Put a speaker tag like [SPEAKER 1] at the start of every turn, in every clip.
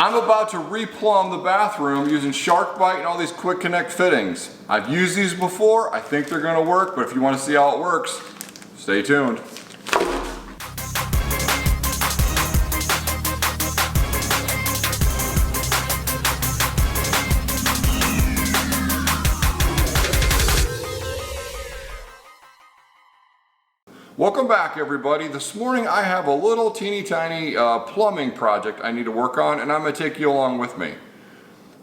[SPEAKER 1] I'm about to replumb the bathroom using Sharkbite and all these quick connect fittings. I've used these before, I think they're gonna work, but if you wanna see how it works, stay tuned. Welcome back, everybody. This morning I have a little teeny tiny plumbing project I need to work on, and I'm going to take you along with me.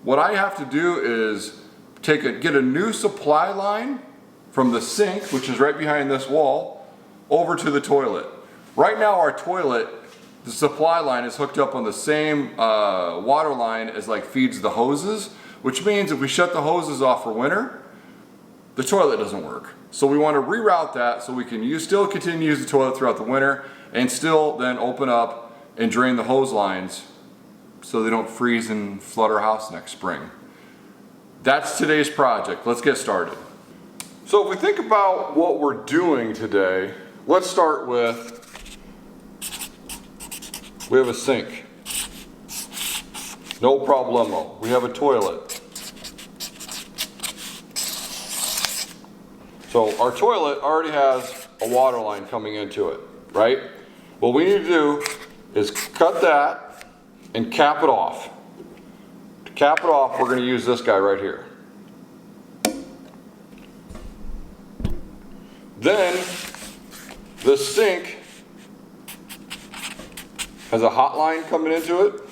[SPEAKER 1] What I have to do is get a new supply line from the sink, which is right behind this wall, over to the toilet. Right now our toilet, the supply line is hooked up on the same water line as like feeds the hoses, which means if we shut the hoses off for winter, the toilet doesn't work. So we want to reroute that so we can still continue to use the toilet throughout the winter and still then open up and drain the hose lines so they don't freeze and flood our house next spring. That's today's project. Let's get started. So if we think about what we're doing today, let's start with, we have a sink. No problemo. We have a toilet. So our toilet already has a water line coming into it, right? What we need to do is cut that and cap it off. To cap it off, we're going to use this guy right here. Then the sink has a hot line coming into it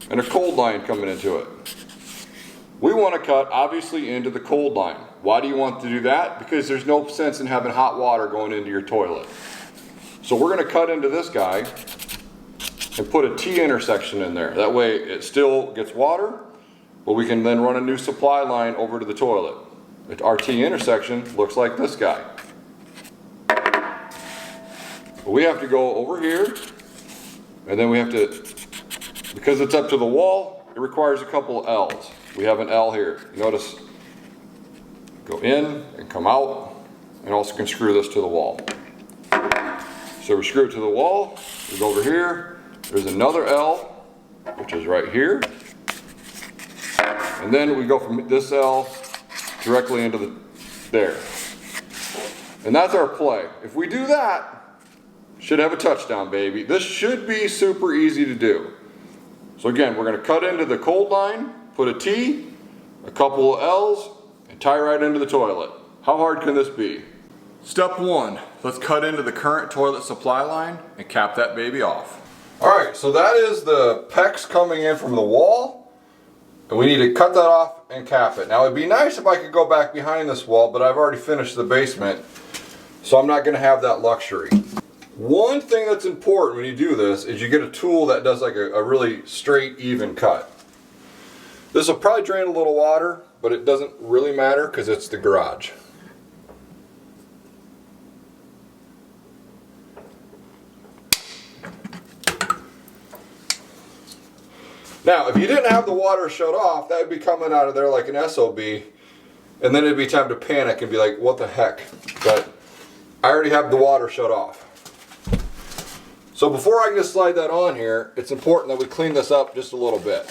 [SPEAKER 1] and a cold line coming into it. We want to cut obviously into the cold line. Why do you want to do that? Because there's no sense in having hot water going into your toilet. So we're going to cut into this guy and put a T intersection in there. That way it still gets water, but we can then run a new supply line over to the toilet. Our T intersection looks like this guy. But we have to go over here, and then we have to, because it's up to the wall, it requires a couple of L's. We have an L here. Notice, go in and come out, and also can screw this to the wall. So we screw it to the wall, we go over here, there's another L, which is right here, and then we go from this L directly into there. And that's our play. If we do that, should have a touchdown, baby. This should be super easy to do. So again, we're going to cut into the cold line, put a T, a couple of L's, and tie right into the toilet. How hard can this be? Step one, let's cut into the current toilet supply line and cap that baby off. Alright, so that is the PEX coming in from the wall, and we need to cut that off and cap it. Now it'd be nice if I could go back behind this wall, but I've already finished the basement, so I'm not going to have that luxury. One thing that's important when you do this is you get a tool that does like a really straight, even cut. This will probably drain a little water, but it doesn't really matter because it's the garage. Now, if you didn't have the water shut off, that would be coming out of there like an SOB, and then it'd be time to panic and be like, what the heck? But I already have the water shut off. So before I can just slide that on here, it's important that we clean this up just a little bit.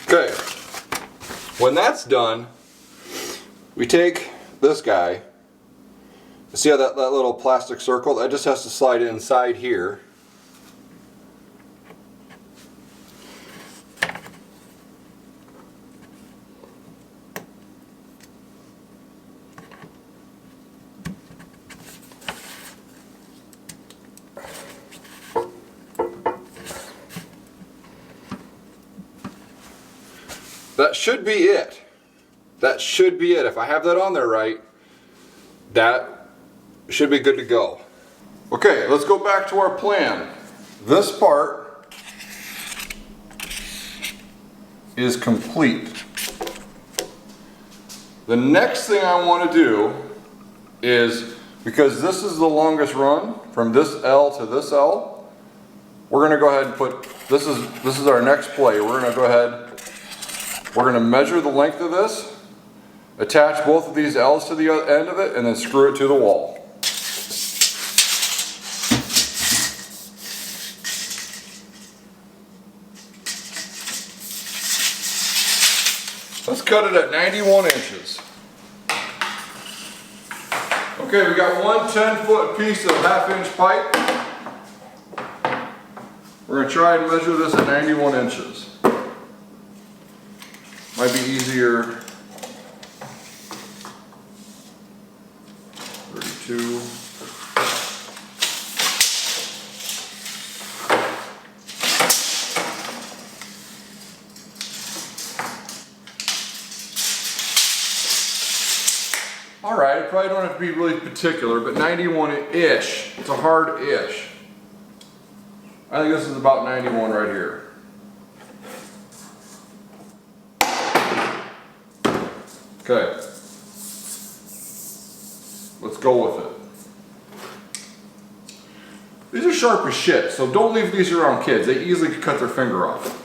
[SPEAKER 1] Okay, when that's done, we take this guy. See how that little plastic circle, that just has to slide inside here. That should be it. That should be it. If I have that on there right, that should be good to go. Okay, let's go back to our plan. This part is complete. The next thing I want to do is, because this is the longest run from this L to this L, we're going to go ahead and put, this is our next play. We're going to go ahead, we're going to measure the length of this, attach both of these L's to the end of it, and then screw it to the wall. Let's cut it at 91 inches. Okay, we got one 10-foot piece of half-inch pipe. We're going to try and measure this at 91 inches. Might be easier. 32. Alright, I probably don't have to be really particular, but 91-ish. It's a hard-ish. I think this is about 91 right here. Okay. Let's go with it. These are sharp as shit, so don't leave these around kids. They easily could cut their finger off.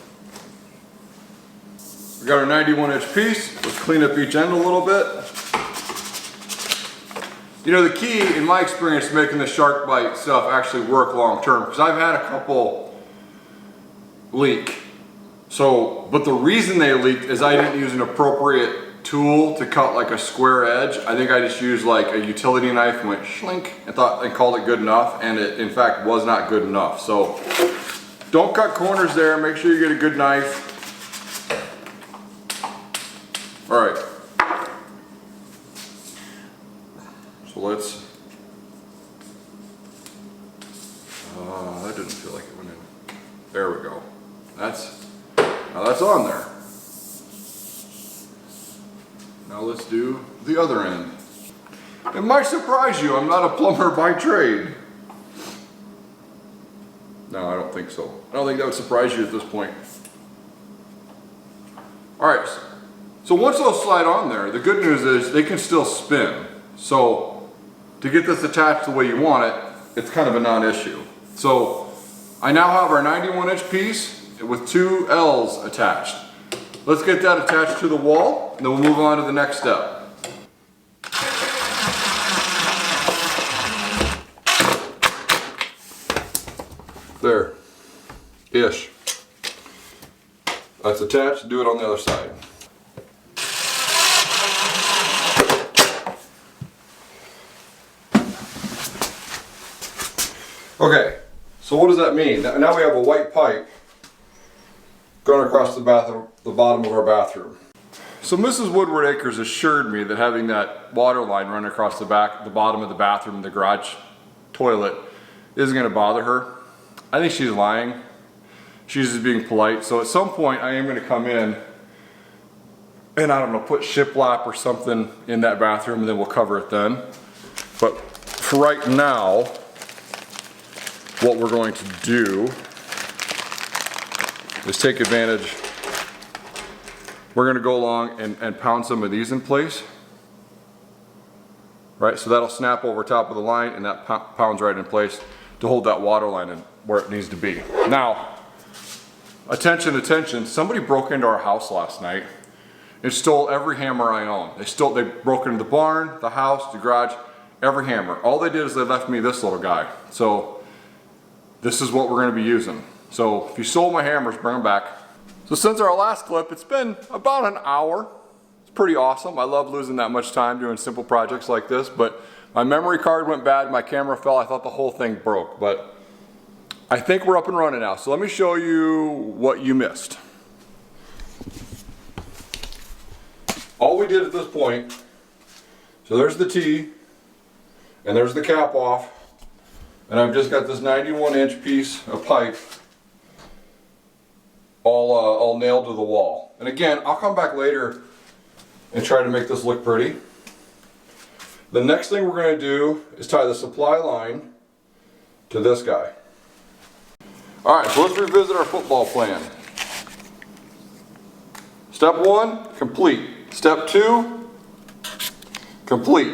[SPEAKER 1] We got our 91-inch piece. Let's clean up each end a little bit. You know, the key, in my experience, making the Sharkbite stuff actually work long term, because I've had a couple leak. So, but the reason they leaked is I didn't use an appropriate tool to cut like a square edge. I think I just used like a utility knife and went shlink and called it good enough, and it in fact was not good enough. So, don't cut corners there. Make sure you get a good knife. All right. So let's, that didn't feel like it went in. There we go. Now that's on there. Now let's do the other end. It might surprise you, I'm not a plumber by trade. No, I don't think so. I don't think that would surprise you at this point. Alright, so once those slide on there, the good news is they can still spin. So to get this attached the way you want it, it's kind of a non-issue. So I now have our 91-inch piece with two L's attached. Let's get that attached to the wall, and then we'll move on to the next step. There, ish. That's attached, do it on the other side. Okay, so what does that mean? Now we have a white pipe going across the bottom of our bathroom. So Mrs. Woodward Acres assured me that having that water line run across the bottom of the bathroom, the garage toilet, isn't going to bother her. I think she's lying. She's just being polite. So at some point I am going to come in and, I don't know, put shiplap or something in that bathroom, and then we'll cover it then. But for right now, what we're going to do is take advantage. We're going to go along and pound some of these in place. Right, so that'll snap over top of the line, and that pounds right in place to hold that water line in where it needs to be. Now, attention, attention, somebody broke into our house last night and stole every hammer I own. They broke into the barn, the house, the garage, every hammer. All they did is they left me this little guy. So this is what we're going to be using. So if you sold my hammers, bring them back. So since our last clip, it's been about an hour. It's pretty awesome. I love losing that much time doing simple projects like this, but my memory card went bad, my camera fell, I thought the whole thing broke, but I think we're up and running now. So let me show you what you missed. All we did at this point, so there's the T, and there's the cap off, and I've just got this 91-inch piece of pipe all nailed to the wall. And again, I'll come back later and try to make this look pretty. The next thing we're going to do is tie the supply line to this guy. Alright, so let's revisit our football plan. Step 1, complete. Step 2, complete.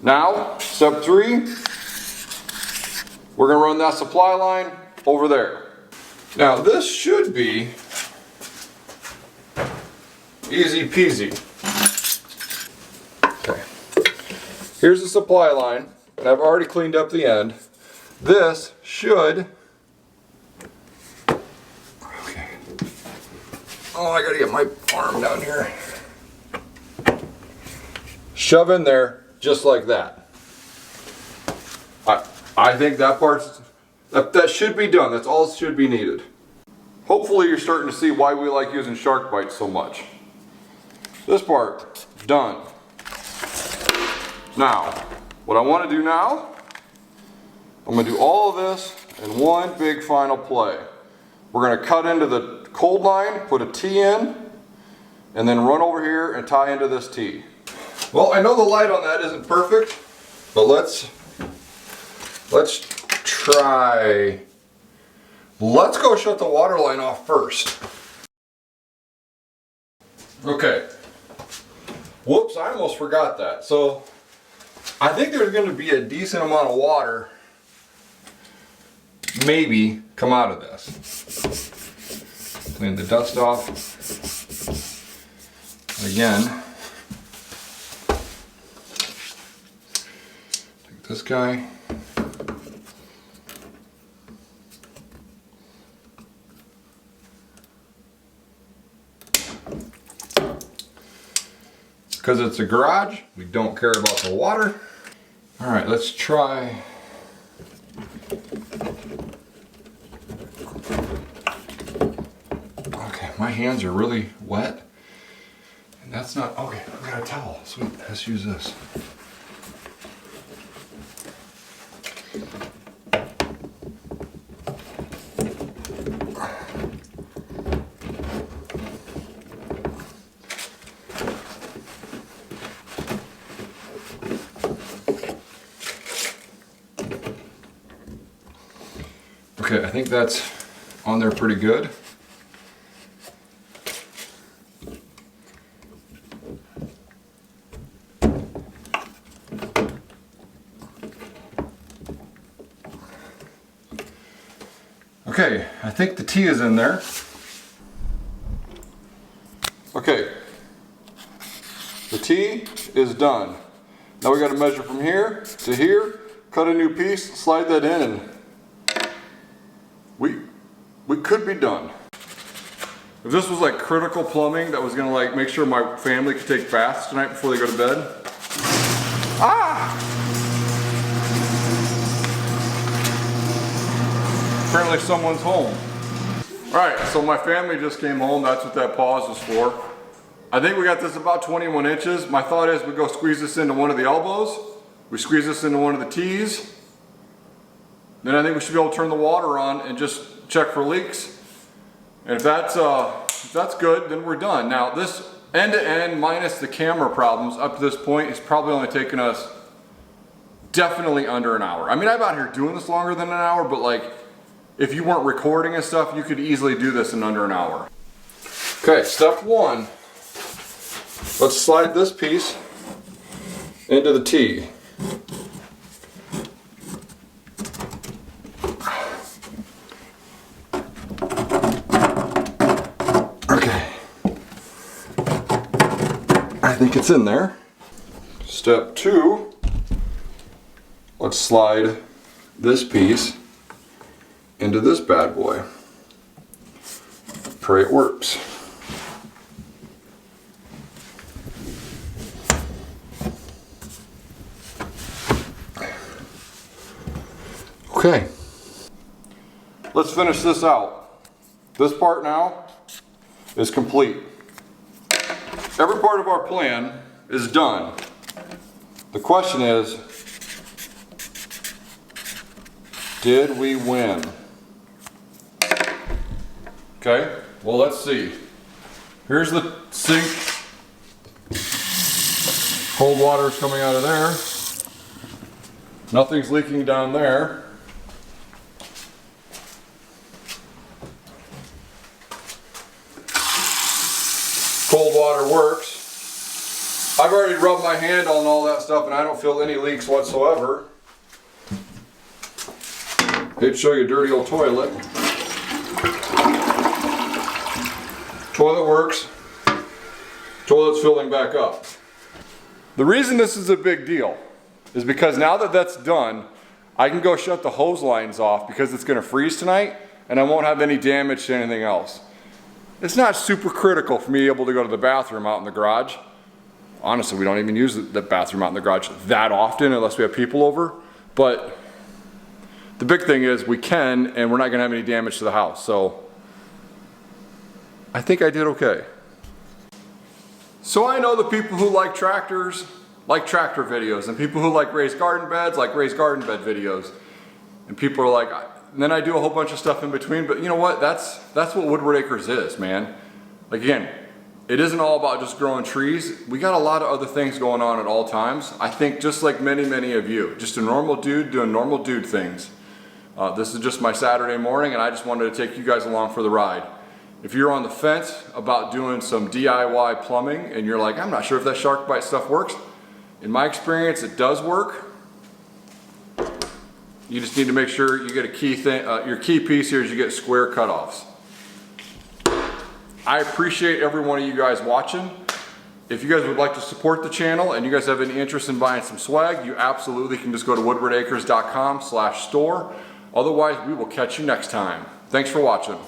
[SPEAKER 1] Now, step 3, we're gonna run that supply line over there. Now this should be easy peasy. Okay, here's the supply line, and I've already cleaned up the end. This should, okay. Oh, I gotta get my arm down here. Shove in there just like that. I think that part's, that should be done. That's all that should be needed. Hopefully you're starting to see why we like using Sharkbite so much. This part, done. Now, what I want to do now, I'm going to do all of this in one big final play. We're going to cut into the cold line, put a T in, and then run over here and tie into this T. Well, I know the light on that isn't perfect, but let's try. Let's go shut the water line off first. Okay. Whoops, I almost forgot that. So I think there's going to be a decent amount of water maybe come out of this. Clean the dust off. Again, take this guy. Because it's a garage, we don't care about the water. All right, let's try. Okay, my hands are really wet. And that's not, okay, I've got a towel. Sweet, let's use this. Okay, I think that's on there pretty good. Okay, I think the T is in there. Okay, the T is done. Now we got to measure from here to here, cut a new piece, slide that in, and we could be done. If this was like critical plumbing that was gonna like make sure my family could take baths tonight before they go to bed. Ah! Apparently someone's home. All right, so my family just came home. That's what that pause is for. I think we got this about 21 inches. My thought is we go squeeze this into one of the elbows. We squeeze this into one of the T's. Then I think we should be able to turn the water on and just check for leaks. And if that's good, then we're done. Now this end to end minus the camera problems up to this point is probably only taken us definitely under an hour. I mean, I'm out here doing this longer than an hour, but like if you weren't recording and stuff, you could easily do this in under an hour. Okay, step 1. Let's slide this piece into the T. I think it's in there. Step 2, let's slide this piece into this bad boy. Pray it works. Okay, let's finish this out. This part now is complete. Every part of our plan is done. The question is, did we win? Okay, well let's see. Here's the sink. Cold water's coming out of there. Nothing's leaking down there. water works. I've already rubbed my hand on all that stuff and I don't feel any leaks whatsoever. It'd show you a dirty old toilet. Toilet works. Toilet's filling back up. The reason this is a big deal is because now that that's done, I can go shut the hose lines off because it's going to freeze tonight and I won't have any damage to anything else. It's not super critical for me able to go to the bathroom out in the garage. Honestly, we don't even use the bathroom out in the garage that often unless we have people over. But the big thing is we can, and we're not going to have any damage to the house. So I think I did okay. So I know the people who like tractors like tractor videos, and people who like raised garden beds like raised garden bed videos. And people are like, and then I do a whole bunch of stuff in between, but you know what? That's what Woodward Acres is, man. Like again, it isn't all about just growing trees. We got a lot of other things going on at all times. I think just like many of you, just a normal dude doing normal dude things. This is just my Saturday morning and I just wanted to take you guys along for the ride. If you're on the fence about doing some DIY plumbing and you're like, I'm not sure if that Sharkbite stuff works, in my experience it does work. You just need to make sure you get a key thing. Your key piece here is you get square cutoffs. I appreciate every one of you guys watching. If you guys would like to support the channel and you guys have any interest in buying some swag, you absolutely can just go to woodwardacres.com/store. Otherwise, we will catch you next time. Thanks for watching.